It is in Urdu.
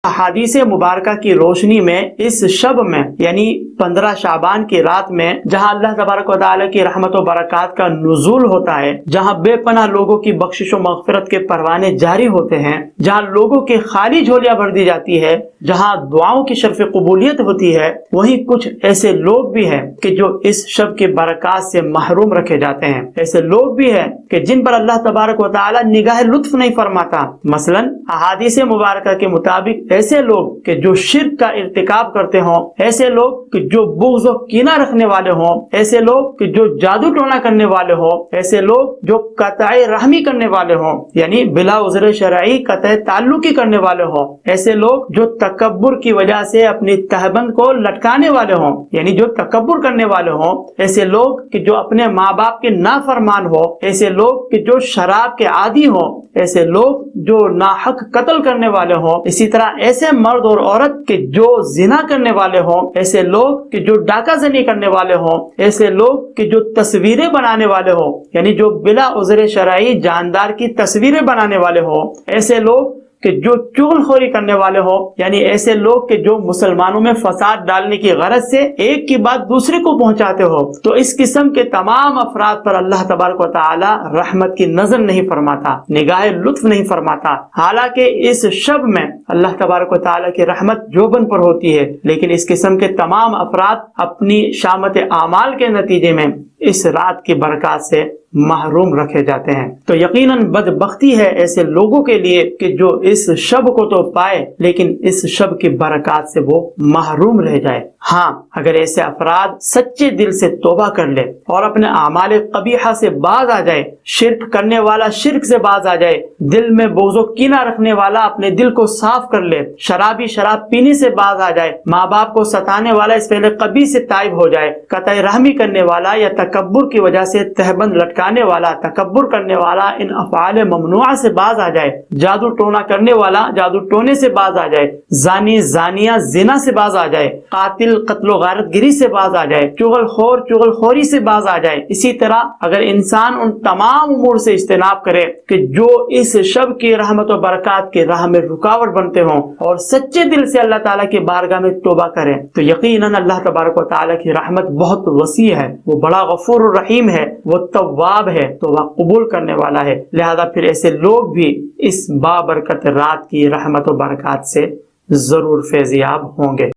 احادیث مبارکہ کی روشنی میں اس شب میں یعنی 15 شعبان کی رات میں جہاں اللہ تبارک و تعالیٰ کی رحمت و برکات کا نزول ہوتا ہے، جہاں بے پناہ لوگوں کی بخشش و مغفرت کے پروانے جاری ہوتے ہیں، جہاں لوگوں کی خالی جھولیاں بھر دی جاتی ہے، جہاں دعاؤں کی شرف قبولیت ہوتی ہے، وہیں کچھ ایسے لوگ بھی ہیں کہ جو اس شب کی برکات سے محروم رکھے جاتے ہیں۔ ایسے لوگ بھی ہیں کہ جن پر اللہ تبارک و تعالیٰ نگاہ لطف نہیں فرماتا۔ مثلا احادیث مبارکہ کے مطابق ایسے لوگ کہ جو شرک کا ارتکاب کرتے ہوں، ایسے لوگ کہ جو بغض و کینہ رکھنے والے ہوں، ایسے لوگ کہ جو جادو ٹونا کرنے والے ہوں، ایسے لوگ جو قطع رحمی کرنے والے ہوں یعنی بلا عذر شرعی قطع تعلقی کرنے والے ہوں، ایسے لوگ جو تکبر کی وجہ سے اپنی تہبند کو لٹکانے والے ہوں یعنی جو تکبر کرنے والے ہوں، ایسے لوگ کہ جو اپنے ماں باپ کے نافرمان ہو، ایسے لوگ کہ جو شراب کے عادی ہوں، ایسے لوگ جو ناحق قتل کرنے والے ہوں، اسی طرح ایسے مرد اور عورت کہ جو زنا کرنے والے ہوں، ایسے لوگ کہ جو ڈاکہ زنی کرنے والے ہوں، ایسے لوگ کہ جو تصویریں بنانے والے ہوں یعنی جو بلا عذر شرعی جاندار کی تصویریں بنانے والے ہوں، ایسے لوگ کہ جو چغل خوری کرنے والے ہوں یعنی ایسے لوگ کہ جو مسلمانوں میں فساد ڈالنے کی غرض سے ایک کی بات دوسرے کو پہنچاتے ہو، تو اس قسم کے تمام افراد پر اللہ تبارک و تعالی رحمت کی نظر نہیں فرماتا، نگاہ لطف نہیں فرماتا۔ حالانکہ اس شب میں اللہ تبارک و تعالی کی رحمت جوبن پر ہوتی ہے، لیکن اس قسم کے تمام افراد اپنی شامت اعمال کے نتیجے میں اس رات کی برکات سے محروم رکھے جاتے ہیں۔ تو یقیناً بدبختی ہے ایسے لوگوں کے لیے کہ جو اس شب کو تو پائے لیکن اس شب کی برکات سے وہ محروم رہ جائے۔ ہاں، اگر ایسے افراد سچے دل سے توبہ کر لے اور اپنے اعمال قبیحہ سے باز آ جائے، شرک کرنے والا شرک سے باز آ جائے، دل میں بغض و کینہ رکھنے والا اپنے دل کو صاف کر لے، شرابی شراب پینے سے باز آ جائے، ماں باپ کو ستانے والا اس فعل قبیح سے تائب ہو جائے، قطع رحمی کرنے والا یا تکبر کی وجہ سے تہبند لٹکانے والا، تکبر کرنے والا ان افعال ممنوعہ سے باز آ جائے، جادو ٹونا کرنے والا جادو ٹونے سے باز آ جائے، زانی زانیہ زنا سے باز آ جائے، قاتل قتل و غارت گری سے باز آ جائے، چغل خور چغل خوری سے باز آ جائے۔ اسی طرح اگر انسان ان تمام امور سے اجتناب کرے کہ جو اس شب کی رحمت و برکات کی راہ میں رکاوٹ بنتے ہوں اور سچے دل سے اللہ تعالیٰ کی بارگاہ میں توبہ کرے، تو یقیناً اللہ تبارک و تعالیٰ کی رحمت بہت وسیع ہے، وہ بڑا غفور الرحیم ہے، وہ تواب ہے، توبہ قبول کرنے والا ہے۔ لہذا پھر ایسے لوگ بھی اس بابرکت رات کی رحمت و برکات سے ضرور فیض یاب ہوں گے۔